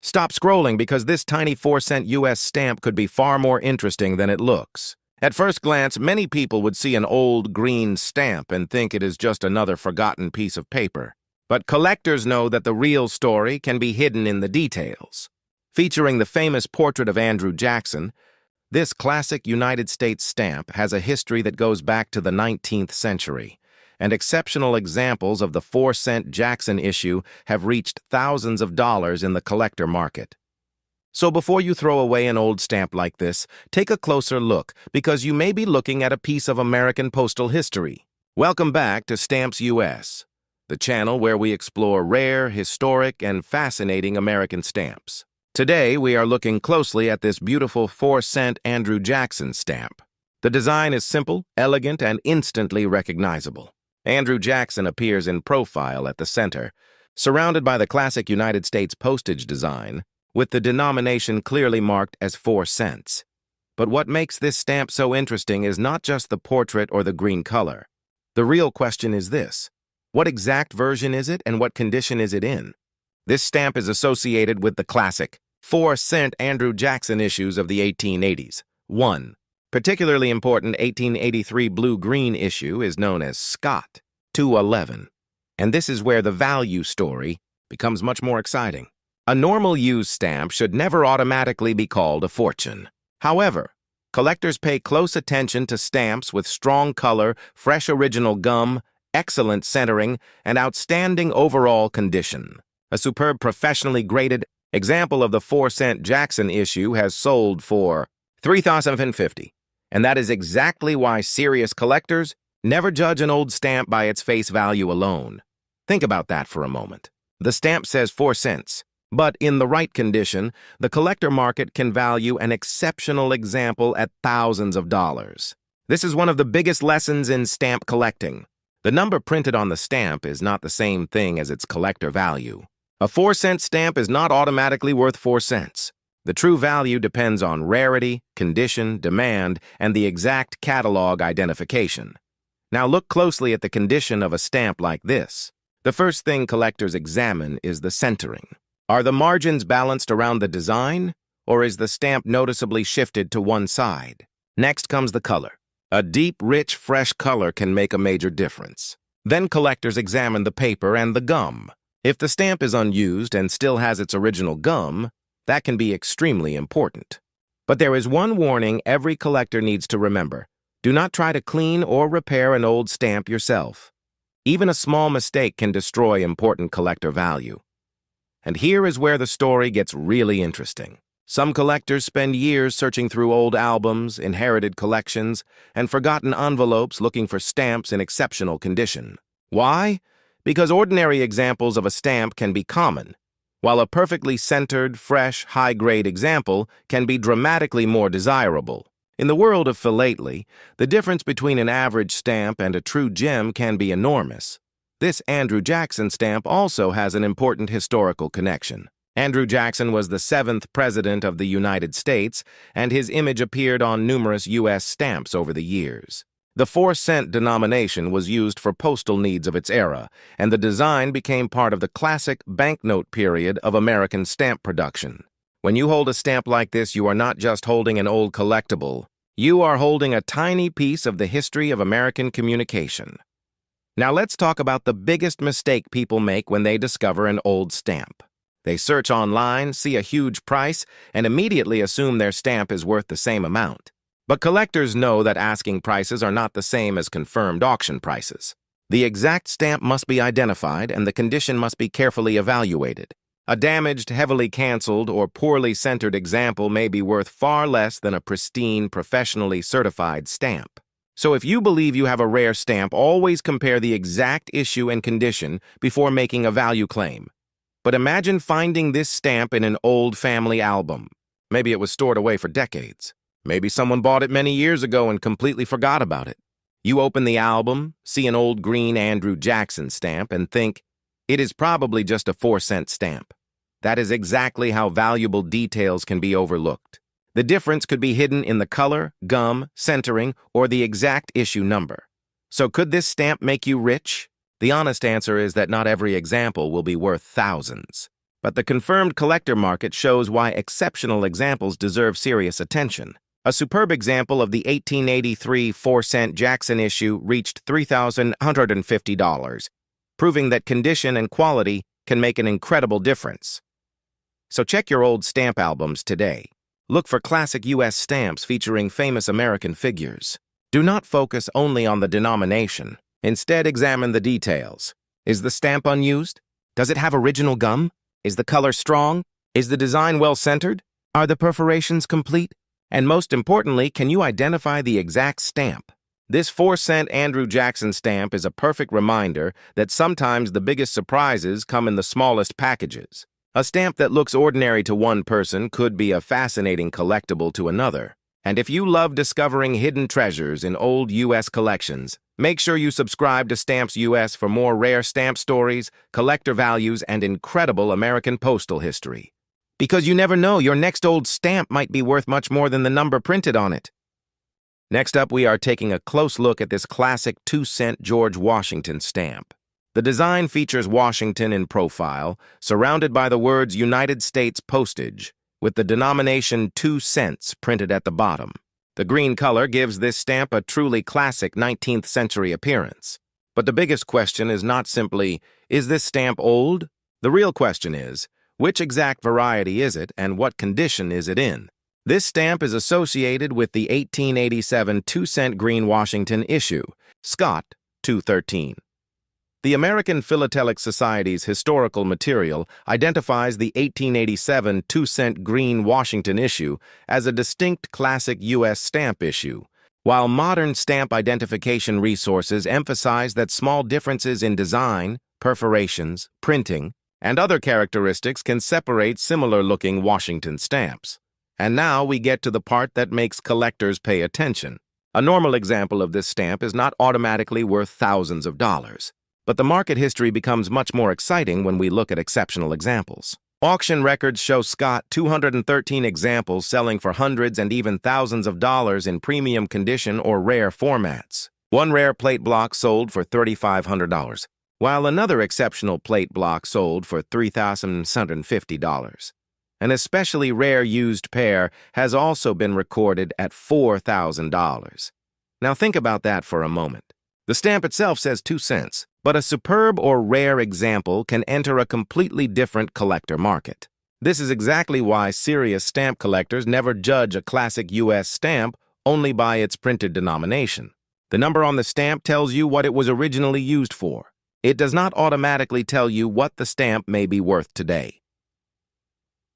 Stop scrolling because this tiny 4-cent US stamp could be far more interesting than it looks. At first glance, many people would see an old green stamp and think it is just another forgotten piece of paper. But collectors know that the real story can be hidden in the details. Featuring the famous portrait of Andrew Jackson, this classic United States stamp has a history that goes back to the 19th century, and exceptional examples of the 4-cent Jackson issue have reached thousands of dollars in the collector market. So before you throw away an old stamp like this, take a closer look because you may be looking at a piece of American postal history. Welcome back to Stamps US, the channel where we explore rare, historic, and fascinating American stamps. Today, we are looking closely at this beautiful 4-cent Andrew Jackson stamp. The design is simple, elegant, and instantly recognizable. Andrew Jackson appears in profile at the center, surrounded by the classic United States postage design, with the denomination clearly marked as 4 cents. But what makes this stamp so interesting is not just the portrait or the green color. The real question is this: what exact version is it and what condition is it in? This stamp is associated with the classic 4-cent Andrew Jackson issues of the 1880s. 1. Particularly important 1883 blue-green issue is known as Scott 211. And this is where the value story becomes much more exciting. A normal used stamp should never automatically be called a fortune. However, collectors pay close attention to stamps with strong color, fresh original gum, excellent centering, and outstanding overall condition. A superb professionally graded example of the 4-cent Jackson issue has sold for $3,050. And that is exactly why serious collectors never judge an old stamp by its face value alone. Think about that for a moment. The stamp says 4 cents, but in the right condition, the collector market can value an exceptional example at thousands of dollars. This is one of the biggest lessons in stamp collecting. The number printed on the stamp is not the same thing as its collector value. A 4-cent stamp is not automatically worth 4 cents. The true value depends on rarity, condition, demand, and the exact catalog identification. Now look closely at the condition of a stamp like this. The first thing collectors examine is the centering. Are the margins balanced around the design, or is the stamp noticeably shifted to one side? Next comes the color. A deep, rich, fresh color can make a major difference. Then collectors examine the paper and the gum. If the stamp is unused and still has its original gum, that can be extremely important. But there is one warning every collector needs to remember. Do not try to clean or repair an old stamp yourself. Even a small mistake can destroy important collector value. And here is where the story gets really interesting. Some collectors spend years searching through old albums, inherited collections, and forgotten envelopes looking for stamps in exceptional condition. Why? Because ordinary examples of a stamp can be common, while a perfectly centered, fresh, high-grade example can be dramatically more desirable. In the world of philately, the difference between an average stamp and a true gem can be enormous. This Andrew Jackson stamp also has an important historical connection. Andrew Jackson was the 7th President of the United States, and his image appeared on numerous U.S. stamps over the years. The 4-cent denomination was used for postal needs of its era, and the design became part of the classic banknote period of American stamp production. When you hold a stamp like this, you are not just holding an old collectible. You are holding a tiny piece of the history of American communication. Now let's talk about the biggest mistake people make when they discover an old stamp. They search online, see a huge price, and immediately assume their stamp is worth the same amount. But collectors know that asking prices are not the same as confirmed auction prices. The exact stamp must be identified and the condition must be carefully evaluated. A damaged, heavily canceled, or poorly centered example may be worth far less than a pristine, professionally certified stamp. So if you believe you have a rare stamp, always compare the exact issue and condition before making a value claim. But imagine finding this stamp in an old family album. Maybe it was stored away for decades. Maybe someone bought it many years ago and completely forgot about it. You open the album, see an old green Andrew Jackson stamp, and think, it is probably just a 4-cent stamp. That is exactly how valuable details can be overlooked. The difference could be hidden in the color, gum, centering, or the exact issue number. So could this stamp make you rich? The honest answer is that not every example will be worth thousands. But the confirmed collector market shows why exceptional examples deserve serious attention. A superb example of the 1883 4-cent Jackson issue reached $3,150, proving that condition and quality can make an incredible difference. So check your old stamp albums today. Look for classic U.S. stamps featuring famous American figures. Do not focus only on the denomination. Instead, examine the details. Is the stamp unused? Does it have original gum? Is the color strong? Is the design well-centered? Are the perforations complete? And most importantly, can you identify the exact stamp? This 4-cent Andrew Jackson stamp is a perfect reminder that sometimes the biggest surprises come in the smallest packages. A stamp that looks ordinary to one person could be a fascinating collectible to another. And if you love discovering hidden treasures in old U.S. collections, make sure you subscribe to Stamps U.S. for more rare stamp stories, collector values, and incredible American postal history. Because you never know, your next old stamp might be worth much more than the number printed on it. Next up, we are taking a close look at this classic 2-cent George Washington stamp. The design features Washington in profile, surrounded by the words United States Postage, with the denomination 2 cents printed at the bottom. The green color gives this stamp a truly classic 19th century appearance. But the biggest question is not simply, is this stamp old? The real question is, which exact variety is it and what condition is it in? This stamp is associated with the 1887 2-cent green Washington issue, Scott 213. The American Philatelic Society's historical material identifies the 1887 2-cent green Washington issue as a distinct classic U.S. stamp issue, while modern stamp identification resources emphasize that small differences in design, perforations, printing, and other characteristics can separate similar-looking Washington stamps. And now we get to the part that makes collectors pay attention. A normal example of this stamp is not automatically worth thousands of dollars. But the market history becomes much more exciting when we look at exceptional examples. Auction records show Scott 213 examples selling for hundreds and even thousands of dollars in premium condition or rare formats. One rare plate block sold for $3,500, while another exceptional plate block sold for $3,750. An especially rare used pair has also been recorded at $4,000. Now think about that for a moment. The stamp itself says 2 cents, but a superb or rare example can enter a completely different collector market. This is exactly why serious stamp collectors never judge a classic U.S. stamp only by its printed denomination. The number on the stamp tells you what it was originally used for. It does not automatically tell you what the stamp may be worth today.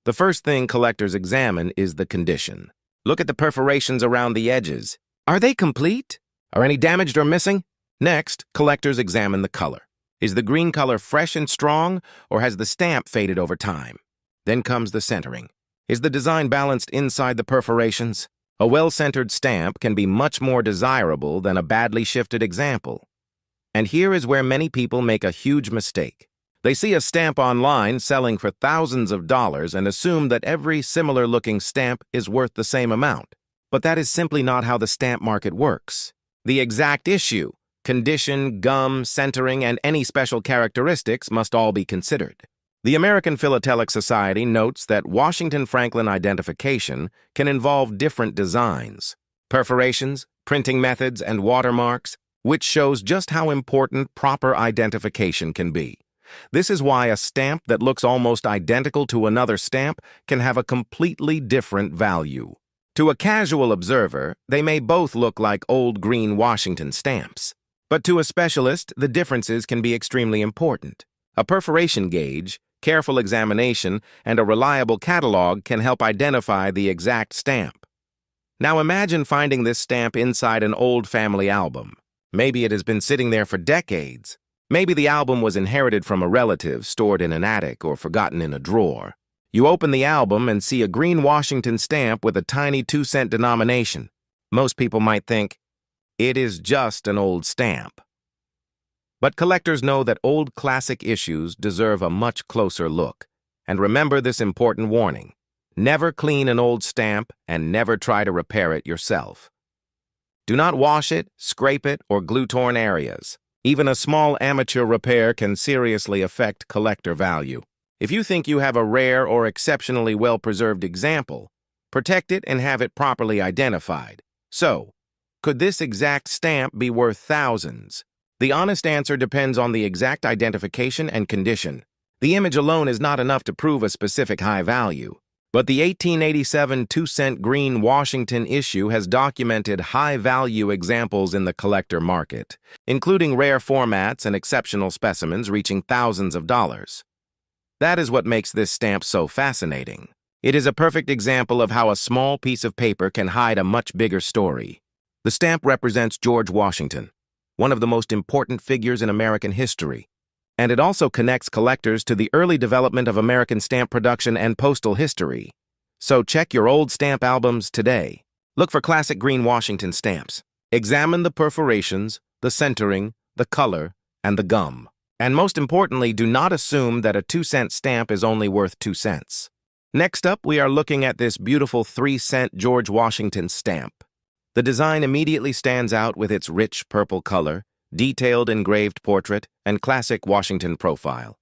The first thing collectors examine is the condition. Look at the perforations around the edges. Are they complete? Are any damaged or missing? Next, collectors examine the color. Is the green color fresh and strong, or has the stamp faded over time? Then comes the centering. Is the design balanced inside the perforations? A well-centered stamp can be much more desirable than a badly shifted example. And here is where many people make a huge mistake. They see a stamp online selling for thousands of dollars and assume that every similar-looking stamp is worth the same amount. But that is simply not how the stamp market works. The exact issue, condition, gum, centering, and any special characteristics must all be considered. The American Philatelic Society notes that Washington Franklin identification can involve different designs, perforations, printing methods, and watermarks, which shows just how important proper identification can be. This is why a stamp that looks almost identical to another stamp can have a completely different value. To a casual observer, they may both look like old green Washington stamps. But to a specialist, the differences can be extremely important. A perforation gauge, careful examination, and a reliable catalog can help identify the exact stamp. Now imagine finding this stamp inside an old family album. Maybe it has been sitting there for decades. Maybe the album was inherited from a relative, stored in an attic, or forgotten in a drawer. You open the album and see a green Washington stamp with a tiny 2-cent denomination. Most people might think, it is just an old stamp. But collectors know that old classic issues deserve a much closer look. And remember this important warning. Never clean an old stamp and never try to repair it yourself. Do not wash it, scrape it, or glue torn areas. Even a small amateur repair can seriously affect collector value. If you think you have a rare or exceptionally well-preserved example, protect it and have it properly identified. So, could this exact stamp be worth thousands? The honest answer depends on the exact identification and condition. The image alone is not enough to prove a specific high value. But the 1887 2-cent green Washington issue has documented high-value examples in the collector market, including rare formats and exceptional specimens reaching thousands of dollars. That is what makes this stamp so fascinating. It is a perfect example of how a small piece of paper can hide a much bigger story. The stamp represents George Washington, one of the most important figures in American history, and it also connects collectors to the early development of American stamp production and postal history. So check your old stamp albums today. Look for classic green Washington stamps. Examine the perforations, the centering, the color, and the gum. And most importantly, do not assume that a 2-cent stamp is only worth 2 cents. Next up, we are looking at this beautiful 3-cent George Washington stamp. The design immediately stands out with its rich purple color, detailed engraved portrait, and classic Washington profile.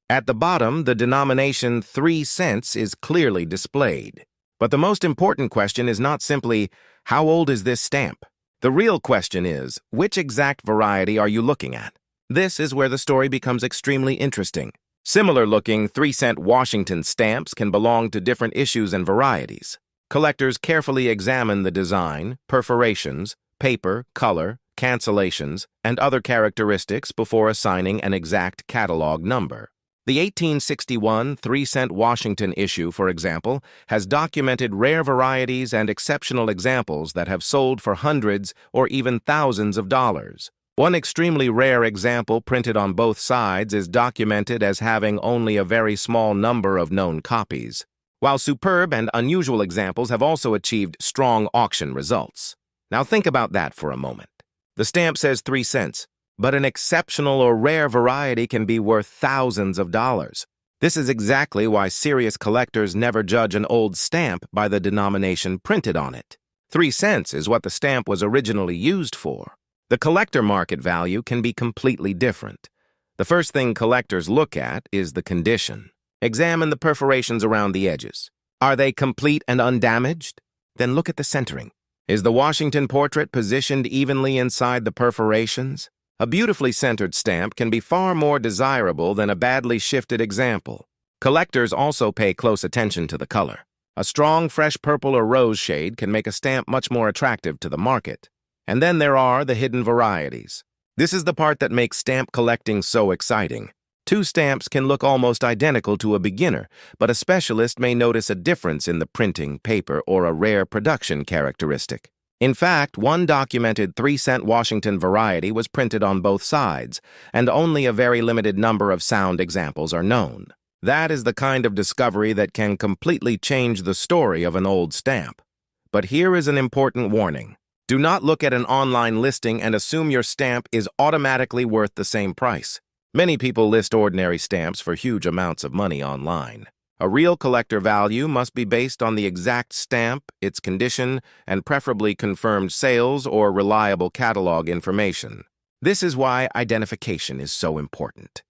At the bottom, the denomination 3 cents is clearly displayed. But the most important question is not simply, how old is this stamp? The real question is, which exact variety are you looking at? This is where the story becomes extremely interesting. Similar-looking 3-cent Washington stamps can belong to different issues and varieties. Collectors carefully examine the design, perforations, paper, color, cancellations, and other characteristics before assigning an exact catalog number. The 1861 3-cent Washington issue, for example, has documented rare varieties and exceptional examples that have sold for hundreds or even thousands of dollars. One extremely rare example printed on both sides is documented as having only a very small number of known copies, while superb and unusual examples have also achieved strong auction results. Now think about that for a moment. The stamp says 3 cents, but an exceptional or rare variety can be worth thousands of dollars. This is exactly why serious collectors never judge an old stamp by the denomination printed on it. 3 cents is what the stamp was originally used for. The collector market value can be completely different. The first thing collectors look at is the condition. Examine the perforations around the edges. Are they complete and undamaged? Then look at the centering. Is the Washington portrait positioned evenly inside the perforations? A beautifully centered stamp can be far more desirable than a badly shifted example. Collectors also pay close attention to the color. A strong, fresh purple or rose shade can make a stamp much more attractive to the market. And then there are the hidden varieties. This is the part that makes stamp collecting so exciting. 2 stamps can look almost identical to a beginner, but a specialist may notice a difference in the printing, paper, or a rare production characteristic. In fact, one documented 3-cent Washington variety was printed on both sides, and only a very limited number of sound examples are known. That is the kind of discovery that can completely change the story of an old stamp. But here is an important warning. Do not look at an online listing and assume your stamp is automatically worth the same price. Many people list ordinary stamps for huge amounts of money online. A real collector value must be based on the exact stamp, its condition, and preferably confirmed sales or reliable catalog information. This is why identification is so important.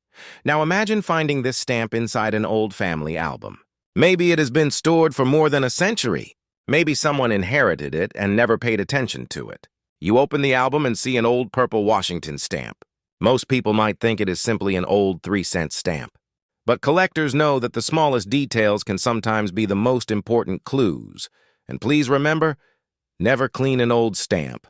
Now imagine finding this stamp inside an old family album. Maybe it has been stored for more than a century. Maybe someone inherited it and never paid attention to it. You open the album and see an old purple Washington stamp. Most people might think it is simply an old 3-cent stamp. But collectors know that the smallest details can sometimes be the most important clues. And please remember, never clean an old stamp.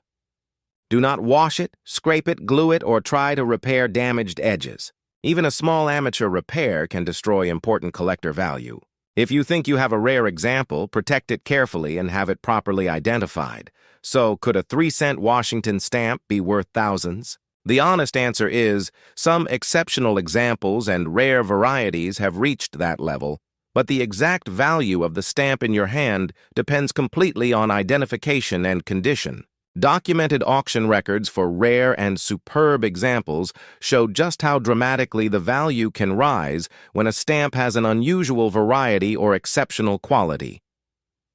Do not wash it, scrape it, glue it, or try to repair damaged edges. Even a small amateur repair can destroy important collector value. If you think you have a rare example, protect it carefully and have it properly identified. So, could a 3-cent Washington stamp be worth thousands? The honest answer is, some exceptional examples and rare varieties have reached that level, but the exact value of the stamp in your hand depends completely on identification and condition. Documented auction records for rare and superb examples show just how dramatically the value can rise when a stamp has an unusual variety or exceptional quality.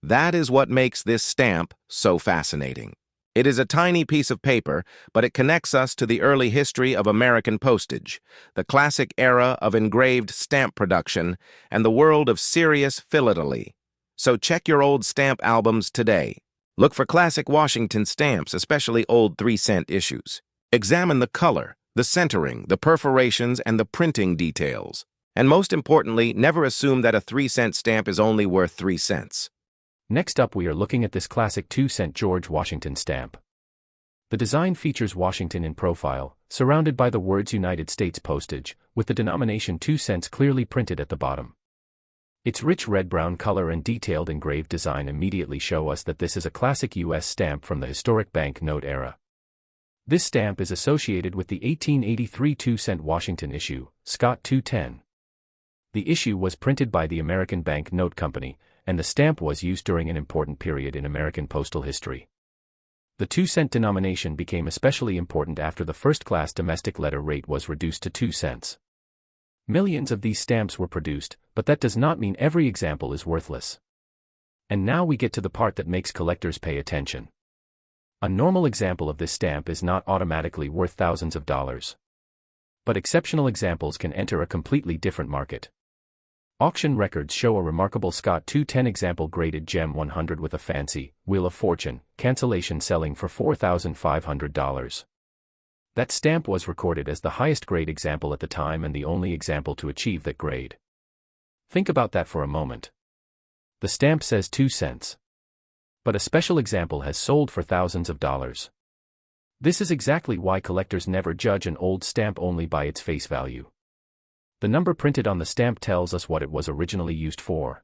That is what makes this stamp so fascinating. It is a tiny piece of paper, but it connects us to the early history of American postage, the classic era of engraved stamp production, and the world of serious philately. So check your old stamp albums today. Look for classic Washington stamps, especially old 3-cent issues. Examine the color, the centering, the perforations, and the printing details. And most importantly, never assume that a 3-cent stamp is only worth 3 cents. Next up, we are looking at this classic 2-cent George Washington stamp. The design features Washington in profile, surrounded by the words United States Postage, with the denomination 2 cents clearly printed at the bottom. Its rich red-brown color and detailed engraved design immediately show us that this is a classic U.S. stamp from the historic banknote era. This stamp is associated with the 1883 2-cent Washington issue, Scott 210. The issue was printed by the American Bank Note Company, and the stamp was used during an important period in American postal history. The 2-cent denomination became especially important after the first-class domestic letter rate was reduced to 2 cents. Millions of these stamps were produced, but that does not mean every example is worthless. And now we get to the part that makes collectors pay attention. A normal example of this stamp is not automatically worth thousands of dollars. But exceptional examples can enter a completely different market. Auction records show a remarkable Scott 210 example graded gem 100 with a fancy Wheel of Fortune cancellation selling for $4,500. That stamp was recorded as the highest grade example at the time and the only example to achieve that grade. Think about that for a moment. The stamp says 2 cents. But a special example has sold for thousands of dollars. This is exactly why collectors never judge an old stamp only by its face value. The number printed on the stamp tells us what it was originally used for.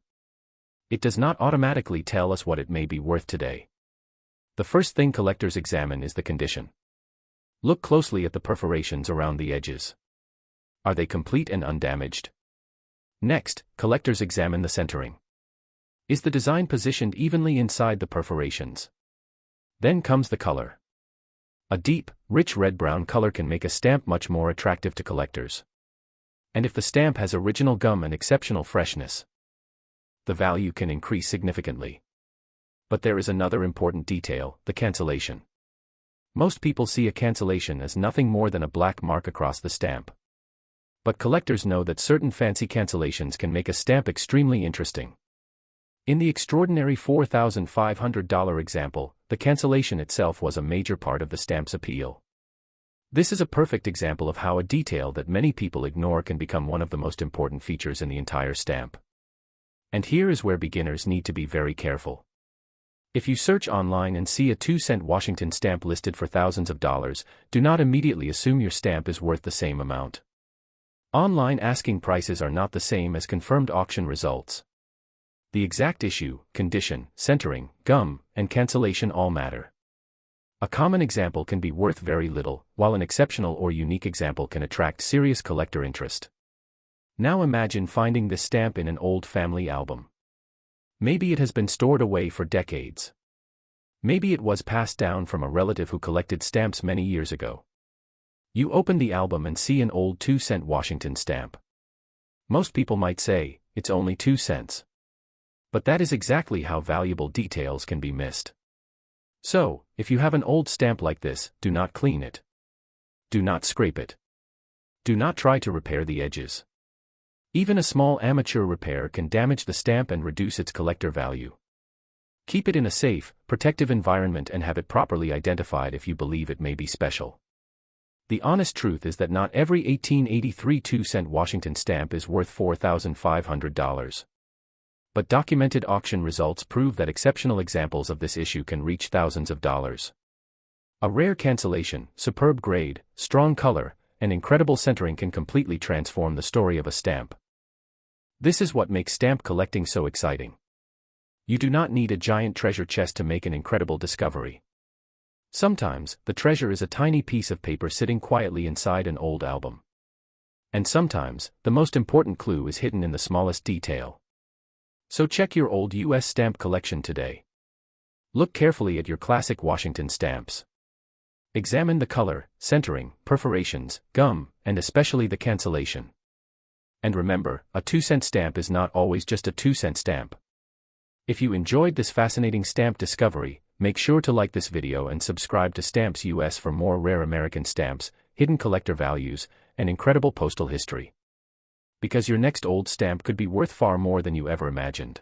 It does not automatically tell us what it may be worth today. The first thing collectors examine is the condition. Look closely at the perforations around the edges. Are they complete and undamaged? Next, collectors examine the centering. Is the design positioned evenly inside the perforations? Then comes the color. A deep, rich red-brown color can make a stamp much more attractive to collectors. And if the stamp has original gum and exceptional freshness, the value can increase significantly. But there is another important detail, the cancellation. Most people see a cancellation as nothing more than a black mark across the stamp. But collectors know that certain fancy cancellations can make a stamp extremely interesting. In the extraordinary $4,500 example, the cancellation itself was a major part of the stamp's appeal. This is a perfect example of how a detail that many people ignore can become one of the most important features in the entire stamp. And here is where beginners need to be very careful. If you search online and see a 2-cent Washington stamp listed for thousands of dollars, do not immediately assume your stamp is worth the same amount. Online asking prices are not the same as confirmed auction results. The exact issue, condition, centering, gum, and cancellation all matter. A common example can be worth very little, while an exceptional or unique example can attract serious collector interest. Now imagine finding this stamp in an old family album. Maybe it has been stored away for decades. Maybe it was passed down from a relative who collected stamps many years ago. You open the album and see an old 2-cent Washington stamp. Most people might say, it's only 2 cents. But that is exactly how valuable details can be missed. So, if you have an old stamp like this, do not clean it. Do not scrape it. Do not try to repair the edges. Even a small amateur repair can damage the stamp and reduce its collector value. Keep it in a safe, protective environment and have it properly identified if you believe it may be special. The honest truth is that not every 1883 2-cent Washington stamp is worth $4,500. But documented auction results prove that exceptional examples of this issue can reach thousands of dollars. A rare cancellation, superb grade, strong color, and incredible centering can completely transform the story of a stamp. This is what makes stamp collecting so exciting. You do not need a giant treasure chest to make an incredible discovery. Sometimes, the treasure is a tiny piece of paper sitting quietly inside an old album. And sometimes, the most important clue is hidden in the smallest detail. So check your old U.S. stamp collection today. Look carefully at your classic Washington stamps. Examine the color, centering, perforations, gum, and especially the cancellation. And remember, a 2-cent stamp is not always just a 2-cent stamp. If you enjoyed this fascinating stamp discovery, Make sure to like this video and subscribe to Stamps US for more rare American stamps, hidden collector values, and incredible postal history. Because your next old stamp could be worth far more than you ever imagined.